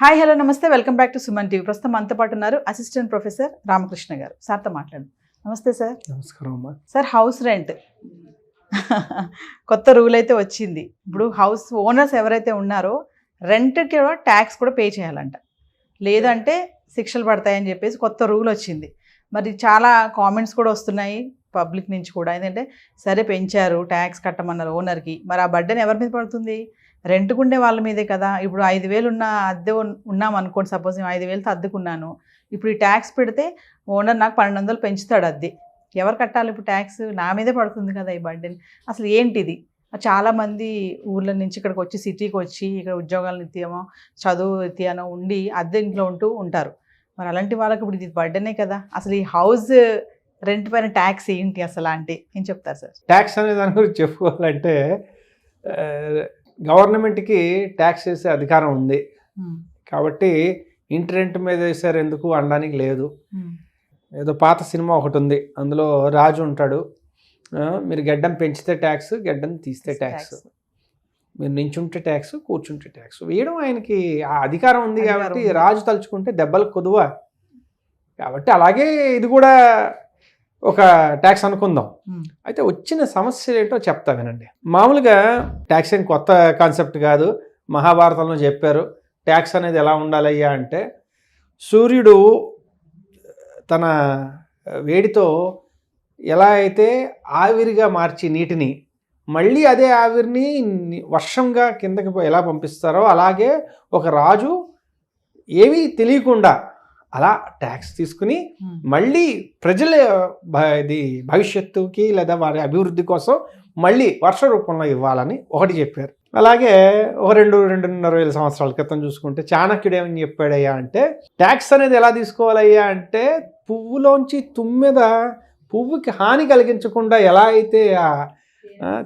Hi hello నమస్తే welcome back to Suman TV. ప్రస్తుతం మనతో పాటు ఉన్నారు అసిస్టెంట్ ప్రొఫెసర్ రామకృష్ణ గారు. సార్తో మాట్లాడండి. నమస్తే సార్. నమస్కారం అమ్మా. సార్, హౌస్ రెంట్ కొత్త రూల్ అయితే వచ్చింది. ఇప్పుడు హౌస్ ఓనర్స్ ఎవరైతే ఉన్నారో రెంట్కి ట్యాక్స్ కూడా పే చేయాలంట, లేదంటే శిక్షలు పడతాయని చెప్పేసి కొత్త రూల్ వచ్చింది. మరి చాలా కామెంట్స్ కూడా వస్తున్నాయి పబ్లిక్ నుంచి కూడా. ఏంటంటే సరే పెంచారు, ట్యాక్స్ కట్టమన్నారు ఓనర్కి, మరి ఆ బర్డెన్ ఎవరి మీద పడుతుంది? రెంట్కుండే వాళ్ళ మీదే కదా. ఇప్పుడు 5,000 ఉన్న అద్దె ఉన్నాం అనుకోండి, సపోజ్ నేను 5,000తో అద్దెకున్నాను. ఇప్పుడు ఈ ట్యాక్స్ పెడితే ఓనర్ నాకు 1,200 పెంచుతాడు అద్దె. ఎవరు కట్టాలి ఇప్పుడు ట్యాక్స్? నా మీదే పడుతుంది కదా ఈ బర్డెన్. అసలు ఏంటిది? చాలామంది ఊర్ల నుంచి ఇక్కడికి వచ్చి సిటీకి వచ్చి ఇక్కడ ఉద్యోగాల నిత్యమో చదువు నిత్యానో ఉండి అద్దె ఇంట్లో ఉంటారు. మరి అలాంటి వాళ్ళకి ఇప్పుడు ఇది బర్డెనే కదా. అసలు ఈ హౌస్ రెంట్ పైన ట్యాక్స్ ఏంటి అసలు అంటే ఏం చెప్తారు సార్? ట్యాక్స్ అనే దాని గురించి చెప్పుకోవాలంటే గవర్నమెంట్కి ట్యాక్స్ వేసే అధికారం ఉంది కాబట్టి ఇంటి రెంట్ మీద వేసారు ఎందుకు అనడానికి లేదు. ఏదో పాత సినిమా ఒకటి ఉంది, అందులో రాజు ఉంటాడు, మీరు గడ్డం పెంచితే ట్యాక్స్, గడ్డం తీస్తే ట్యాక్స్, మీరు నించుంటే ట్యాక్స్, కూర్చుంటే ట్యాక్స్ వేయడం ఆయనకి ఆ అధికారం ఉంది. కాబట్టి రాజు తలుచుకుంటే దెబ్బలకు కొదువా. కాబట్టి అలాగే ఇది కూడా ఒక ట్యాక్స్ అనుకుందాం. అయితే వచ్చిన సమస్యలు ఏంటో చెప్తా వినండి. మామూలుగా ట్యాక్స్ ఏం కొత్త కాన్సెప్ట్ కాదు, మహాభారతంలో చెప్పారు. ట్యాక్స్ అనేది ఎలా ఉండాలయ్యా అంటే, సూర్యుడు తన వేడితో ఎలా అయితే ఆవిరిగా మార్చి నీటిని మళ్ళీ అదే ఆవిరిని వర్షంగా కిందకి ఎలా పంపిస్తారో, అలాగే ఒక రాజు ఏమీ తెలియకుండా అలా ట్యాక్స్ తీసుకుని మళ్ళీ ప్రజల ఇది భవిష్యత్తుకి లేదా వారి అభివృద్ధి కోసం మళ్ళీ వర్ష రూపంలో ఇవ్వాలని ఒకటి చెప్పారు. అలాగే ఒక 2-2.5 సంవత్సరాల క్రితం చూసుకుంటే చాణక్యుడు ఏమని చెప్పాడయ్యా అంటే, ట్యాక్స్ అనేది ఎలా తీసుకోవాలయ్యా అంటే, పువ్వులోంచి తుమ్మెద పువ్వుకి హాని కలిగించకుండా ఎలా అయితే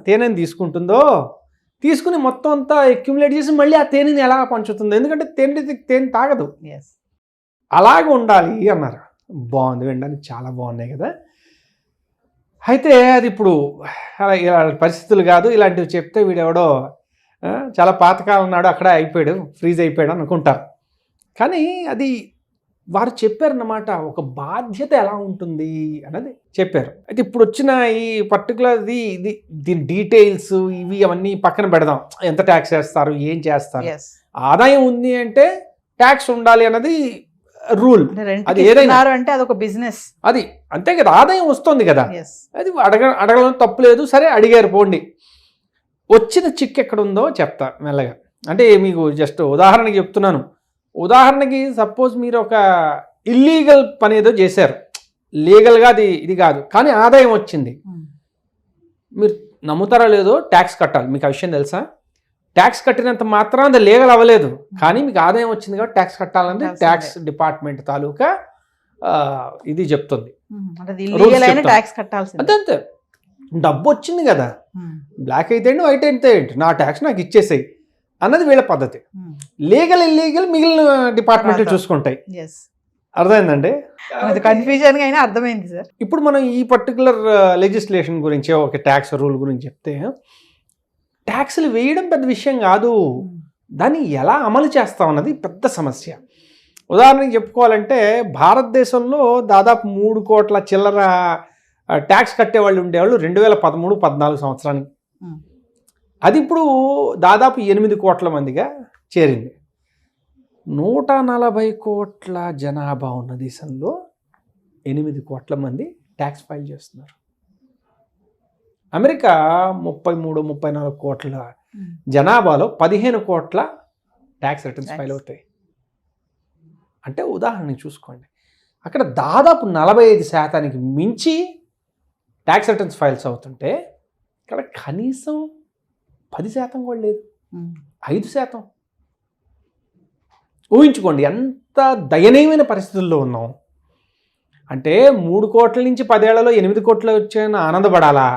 తేనెని తీసుకుంటుందో తీసుకుని మొత్తం అంతా అక్యుములేట్ చేసి మళ్ళీ ఆ తేనెని ఎలా పంచుతుందో, ఎందుకంటే తేనె తాగదు, అలాగే ఉండాలి అన్నారు. బాగుంది, వినడానికి చాలా బాగున్నాయి కదా. అయితే అది ఇప్పుడు ఇలా పరిస్థితులు కాదు, ఇలాంటివి చెప్తే వీడెవడో చాలా పాతకాలం నాడు అక్కడ అయిపోయాడు, ఫ్రీజ్ అయిపోయాడు అనుకుంటారు. కానీ అది వారు చెప్పారన్నమాట, ఒక బాధ్యత ఎలా ఉంటుంది అన్నది చెప్పారు. అయితే ఇప్పుడు వచ్చిన ఈ పర్టికులర్ దీని డీటెయిల్స్ ఇవి అవన్నీ పక్కన పెడదాం. ఎంత ట్యాక్స్ వేస్తారు, ఏం చేస్తారు, ఆదాయం ఉంది అంటే ట్యాక్స్ ఉండాలి అన్నది రూల్. అది ఏదైనా అంటే అదొక బిజినెస్, అది అంతే కదా, ఆదాయం వస్తుంది కదా, అది అడగడం తప్పులేదు. సరే అడిగారు పోండి. వచ్చిన చిక్ ఎక్కడ ఉందో చెప్తా మెల్లగా. అంటే మీకు జస్ట్ ఉదాహరణకి చెప్తున్నాను. ఉదాహరణకి సపోజ్ మీరు ఒక ఇల్లీగల్ పని ఏదో చేశారు, లీగల్గా ఇది కాదు, కానీ ఆదాయం వచ్చింది. మీరు నమ్ముతారా లేదో ట్యాక్స్ కట్టాలి. మీకు ఆ విషయం తెలుసా? ట్యాక్స్ కట్టినంత మాత్రం అది లీగల్ అవ్వలేదు, కానీ మీకు ఆదాయం వచ్చింది కాబట్టి ట్యాక్స్ కట్టాలంటే ట్యాక్స్ డిపార్ట్మెంట్ తాలూకా ఇది చెప్తుంది. అంతే, డబ్బు వచ్చింది కదా, బ్లాక్ అయితే ఏంటి వైట్ అయితే ఏంటి, నా ట్యాక్స్ నాకు ఇచ్చేసాయి అన్నది వీళ్ళ పద్ధతి. లీగల్ ఇల్లీగల్ మిగిలిన డిపార్ట్మెంట్లు చూసుకుంటాయి. అర్థమైందండి? కన్ఫ్యూజన్ అయినా అర్థమైంది సార్. ఇప్పుడు మనం ఈ పర్టికులర్ లెజిస్లేషన్ గురించి, ఒక ట్యాక్స్ రూల్ గురించి చెప్తే, ట్యాక్సులు వేయడం పెద్ద విషయం కాదు, దాన్ని ఎలా అమలు చేస్తాం అన్నది పెద్ద సమస్య. ఉదాహరణకి చెప్పుకోవాలంటే, భారతదేశంలో దాదాపు 3 కోట్ల చిల్లర ట్యాక్స్ కట్టేవాళ్ళు ఉండేవాళ్ళు 2013-14 సంవత్సరానికి. అది ఇప్పుడు దాదాపు 8 కోట్ల మందిగా చేరింది. 140 కోట్ల జనాభా ఉన్న దేశంలో 8 కోట్ల మంది ట్యాక్స్ ఫైల్ చేస్తున్నారు. అమెరికా 33-34 కోట్ల జనాభాలో 15 కోట్ల ట్యాక్స్ రిటర్న్స్ ఫైల్ అవుతాయి. అంటే ఉదాహరణకి చూసుకోండి, అక్కడ దాదాపు 45% మించి ట్యాక్స్ రిటర్న్స్ ఫైల్స్ అవుతుంటే ఇక్కడ కనీసం 10% కూడా లేదు, 5%. ఊహించుకోండి ఎంత దయనీయమైన పరిస్థితుల్లో ఉన్నాం. అంటే 3 కోట్ల నుంచి 10 ఏళ్లలో 8 కోట్లు వచ్చాయని ఆనందపడాలా?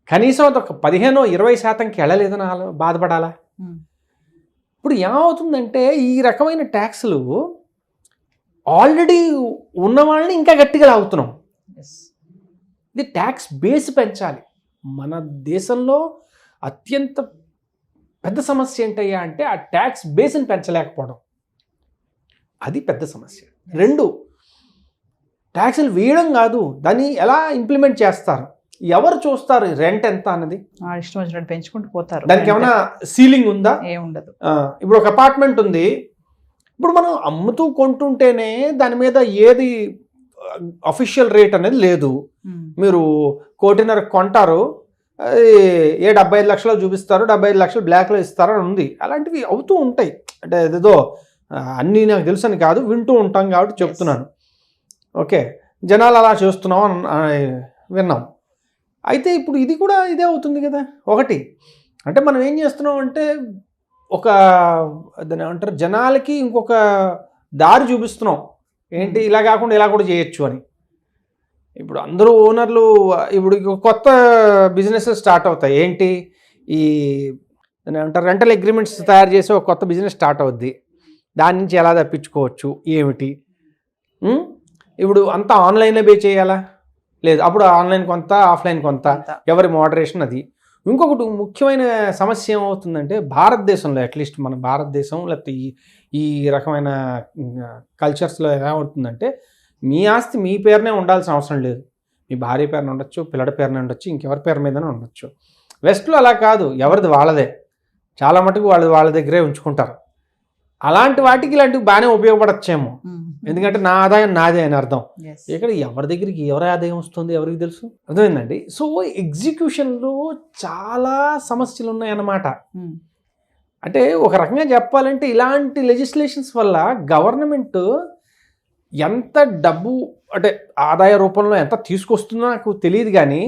కనీసం ఒక 15-20%కి వెళ్ళలేదని బాధపడాలా? ఇప్పుడు ఏమవుతుందంటే, ఈ రకమైన ట్యాక్స్లు ఆల్రెడీ ఉన్న వాళ్ళని ఇంకా గట్టిగా లాగుతున్నాం. ఇది ట్యాక్స్ బేస్ పెంచాలి. మన దేశంలో అత్యంత పెద్ద సమస్య ఏంటయ్యా అంటే ఆ ట్యాక్స్ బేస్ని పెంచలేకపోవడం, అది పెద్ద సమస్య. 2, ట్యాక్సులు వేయడం కాదు, దాన్ని ఎలా ఇంప్లిమెంట్ చేస్తారు, ఎవరు చూస్తారు, రెంట్ ఎంత అన్నది ఇష్టం వచ్చినట్టు పెంచుకుంటూ పోతారు. దానికి ఏమైనా సీలింగ్ ఉందా? ఏముండదు. ఇప్పుడు ఒక అపార్ట్మెంట్ ఉంది, ఇప్పుడు మనం అమ్ముతూ కొంటుంటేనే దాని మీద ఏది అఫీషియల్ రేట్ అనేది లేదు. మీరు 1.5 కోటి కొంటారు, 75 లక్షలు చూపిస్తారు, 75 లక్షలు బ్లాక్లో ఇస్తారు అని ఉంది. అలాంటివి అవుతూ ఉంటాయి. అంటే ఏదో అన్నీ నాకు తెలుసు అని కాదు, వింటూ ఉంటాం కాబట్టి చెప్తున్నాను. ఓకే, జనాలు అలా చేస్తున్నాం అని విన్నాం. అయితే ఇప్పుడు ఇది కూడా ఇదే అవుతుంది కదా. ఒకటి అంటే మనం ఏం చేస్తున్నాం అంటే ఒక దాన్ని ఏమంటారు, జనాలకి ఇంకొక దారి చూపిస్తున్నాం. ఏంటి, ఇలా కాకుండా ఇలా కూడా చేయొచ్చు అని. ఇప్పుడు అందరూ ఓనర్లు ఇప్పుడు కొత్త బిజినెస్ స్టార్ట్ అవుతాయి. ఏంటి, ఈ దాన్ని ఏమంటారు, రెంటల్ అగ్రిమెంట్స్ తయారు చేసి ఒక కొత్త బిజినెస్ స్టార్ట్ అవుద్ది. దాని నుంచి ఎలా తప్పించుకోవచ్చు ఏమిటి. ఇప్పుడు అంతా ఆన్లైన్లో పే చేయాలా? లేదు, అప్పుడు ఆన్లైన్ కొంత, ఆఫ్లైన్ కొంత, ఎవరి మోడరేషన్ అది. ఇంకొకటి ముఖ్యమైన సమస్య ఏమవుతుందంటే భారతదేశంలో, అట్లీస్ట్ మన భారతదేశం లేకపోతే ఈ రకమైన కల్చర్స్లో ఎలా ఉంటుందంటే మీ ఆస్తి మీ పేరునే ఉండాల్సిన అవసరం లేదు. మీ భార్య పేరున ఉండొచ్చు, పిల్లడి పేరున ఉండొచ్చు, ఇంకెవరి పేరు మీదనే ఉండొచ్చు. వెస్ట్లో అలా కాదు, ఎవరిది వాళ్ళదే. చాలా మటుకు వాళ్ళ దగ్గరే ఉంచుకుంటారు. అలాంటి వాటికి ఇలాంటివి బాగానే ఉపయోగపడచ్చేమో, ఎందుకంటే నా ఆదాయం నాదే అని అర్థం. ఇక్కడ ఎవరి దగ్గరికి ఎవరి ఆదాయం వస్తుంది ఎవరికి తెలుసు, అర్థమైందండి. సో ఎగ్జిక్యూషన్లో చాలా సమస్యలు ఉన్నాయన్నమాట. అంటే ఒక రకంగా చెప్పాలంటే ఇలాంటి లెజిస్లేషన్స్ వల్ల గవర్నమెంట్ ఎంత డబ్బు అంటే ఆదాయ రూపంలో ఎంత తీసుకొస్తుందో నాకు తెలియదు, కానీ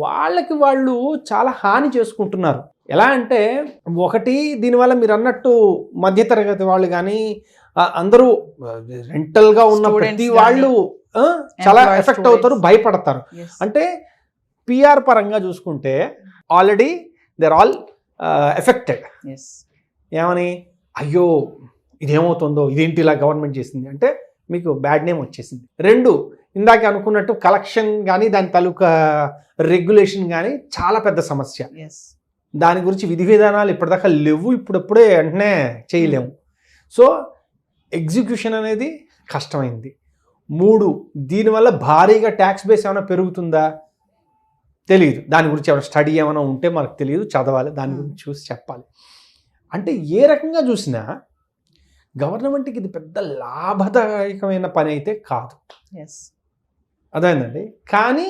వాళ్ళకి వాళ్ళు చాలా హాని చేసుకుంటున్నారు. ఎలా అంటే ఒకటి, దీనివల్ల మీరు అన్నట్టు మధ్యతరగతి వాళ్ళు కానీ అందరూ రెంటల్గా ఉన్న ప్రతి వాళ్ళు చాలా ఎఫెక్ట్ అవుతారు, భయపడతారు. అంటే పిఆర్ పరంగా చూసుకుంటే already they are all affected. ఏమని, అయ్యో ఇదేమవుతుందో, ఇదేంటి ఇలా గవర్నమెంట్ చేసింది అంటే మీకు బ్యాడ్ నేమ్ వచ్చేసింది. 2, ఇందాక అనుకున్నట్టు కలెక్షన్ కానీ దాని తాలూకా రెగ్యులేషన్ కానీ చాలా పెద్ద సమస్య. దాని గురించి విధి విధానాలు ఇప్పటిదాకా లేవు, ఇప్పుడే వెంటనే చేయలేము. సో ఎగ్జిక్యూషన్ అనేది కష్టమైంది. 3, దీనివల్ల భారీగా ట్యాక్స్ బేస్ ఏమైనా పెరుగుతుందా తెలియదు. దాని గురించి ఏమైనా స్టడీ ఏమైనా ఉంటే మనకు తెలియదు, చదవాలి, దాని గురించి చూసి చెప్పాలి. అంటే ఏ రకంగా చూసినా గవర్నమెంట్కి ఇది పెద్ద లాభదాయకమైన పని అయితే కాదు. అదేందండి, కానీ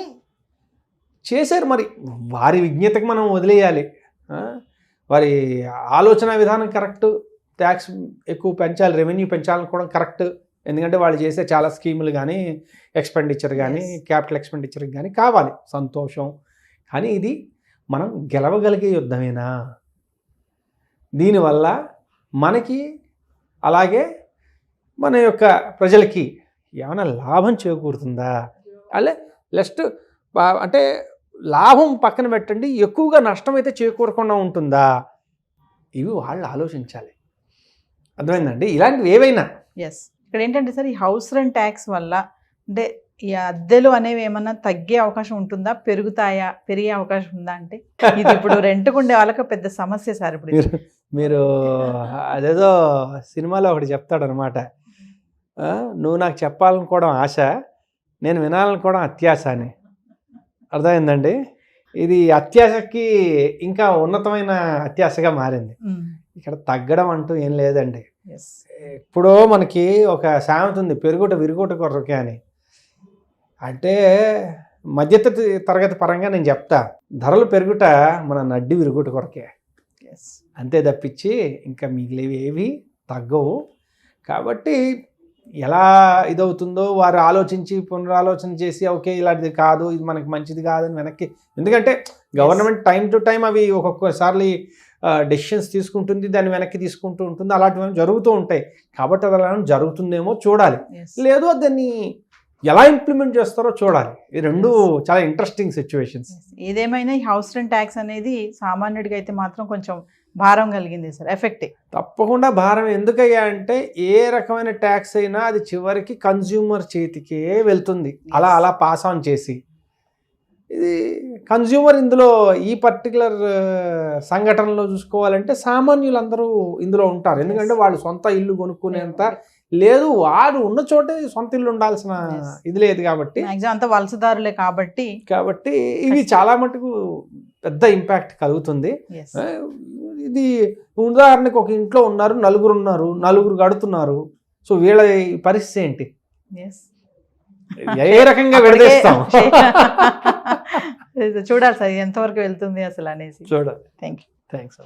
చేశారు. మరి వారి విజ్ఞతకు మనం వదిలేయాలి. వారి ఆలోచన విధానం కరెక్ట్, ట్యాక్స్ ఎక్కువ పెంచాలి, రెవెన్యూ పెంచాలనుకోవడం కరెక్ట్. ఎందుకంటే వాళ్ళు చేసే చాలా స్కీములు కానీ ఎక్స్పెండిచర్ కానీ క్యాపిటల్ ఎక్స్పెండిచర్ కానీ కావాలి, సంతోషం. కానీ ఇది మనం గెలవగలిగే యుద్ధమేనా? దీనివల్ల మనకి అలాగే మన యొక్క ప్రజలకి ఏమైనా లాభం చేకూరుతుందా? అలా జస్ట్ అంటే లాభం పక్కన పెట్టండి, ఎక్కువగా నష్టం అయితే చేకూరకుండా ఉంటుందా? ఇవి వాళ్ళు ఆలోచించాలి. అర్థమైందండి, ఇలాంటివి ఏవైనా. ఇక్కడ ఏంటంటే సార్, ఈ హౌస్ రెంట్ ట్యాక్స్ వల్ల అంటే ఈ అద్దెలు అనేవి ఏమన్నా తగ్గే అవకాశం ఉంటుందా, పెరుగుతాయా, పెరిగే అవకాశం ఉందా? అంటే ఇది ఇప్పుడు రెంట్కు ఉండే వాళ్ళకి పెద్ద సమస్య సార్. ఇప్పుడు మీరు అదేదో సినిమాలో ఒకటి చెప్తాడనమాట, నువ్వు నాకు చెప్పాలనుకోవడం ఆశ, నేను వినాలనుకోవడం అత్యాశ అని. అర్థమైందండి, ఇది అత్యాశకి ఇంకా ఉన్నతమైన అత్యాశగా మారింది. ఇక్కడ తగ్గడం అంటూ ఏం లేదండి. ఎప్పుడో మనకి ఒక సామెత ఉంది, పెరుగుట విరుగుట కొరకే అని. అంటే మధ్య తరగతి పరంగా నేను చెప్తా, ధరలు పెరుగుట మన నడ్డి విరుగుట కొరకే, అంతే తప్పించి ఇంకా మిగిలివి ఏవి తగ్గవు. కాబట్టి ఎలా ఇదవుతుందో వారు ఆలోచించి పునరాలోచన చేసి ఓకే ఇలాంటిది కాదు, ఇది మనకి మంచిది కాదని వెనక్కి, ఎందుకంటే గవర్నమెంట్ టైం టు టైం అవి ఒక్కొక్కసారి డెసిషన్స్ తీసుకుంటుంది, దాన్ని వెనక్కి తీసుకుంటూ ఉంటుంది, అలాంటివి జరుగుతూ ఉంటాయి. కాబట్టి అది అలా జరుగుతుందేమో చూడాలి, లేదు దాన్ని ఎలా ఇంప్లిమెంట్ చేస్తారో చూడాలి. ఈ రెండు చాలా ఇంట్రెస్టింగ్ సిచ్యువేషన్స్. ఏదేమైనా ఈ హౌస్ రెంట్ ట్యాక్స్ అనేది సామాన్యుడికి అయితే మాత్రం కొంచెం భారం కలిగింది సార్, ఎఫెక్ట్. తప్పకుండా భారం. ఎందుకయ్యా అంటే ఏ రకమైన ట్యాక్స్ అయినా అది చివరికి కన్జ్యూమర్ చేతికే వెళ్తుంది, అలా పాస్ ఆన్ చేసి. ఇది కన్జ్యూమర్ ఇందులో ఈ పర్టికులర్ సంఘటనలో చూసుకోవాలంటే సామాన్యులందరూ ఇందులో ఉంటారు. ఎందుకంటే వాళ్ళు సొంత ఇల్లు కొనుక్కునేంత లేదు, వాడు ఉన్న చోటే సొంత ఇల్లు ఉండాల్సిన ఇది లేదు కాబట్టి మాక్సిమం అంతా వలసదారులే కాబట్టి ఇవి చాలా మటుకు పెద్ద ఇంపాక్ట్ కలుగుతుంది. yes. ఇది ఉదాహరణకు ఒక ఇంట్లో ఉన్నారు, నలుగురు కడుతున్నారు. సో వీళ్ళ పరిస్థితి ఏంటి? yes. ఏ రకంగా విడదీస్తాం? చూడాలి సార్ ఎంతవరకు వెళ్తుంది అసలు అనేసి. చూడాలి. Thank you. థ్యాంక్స్.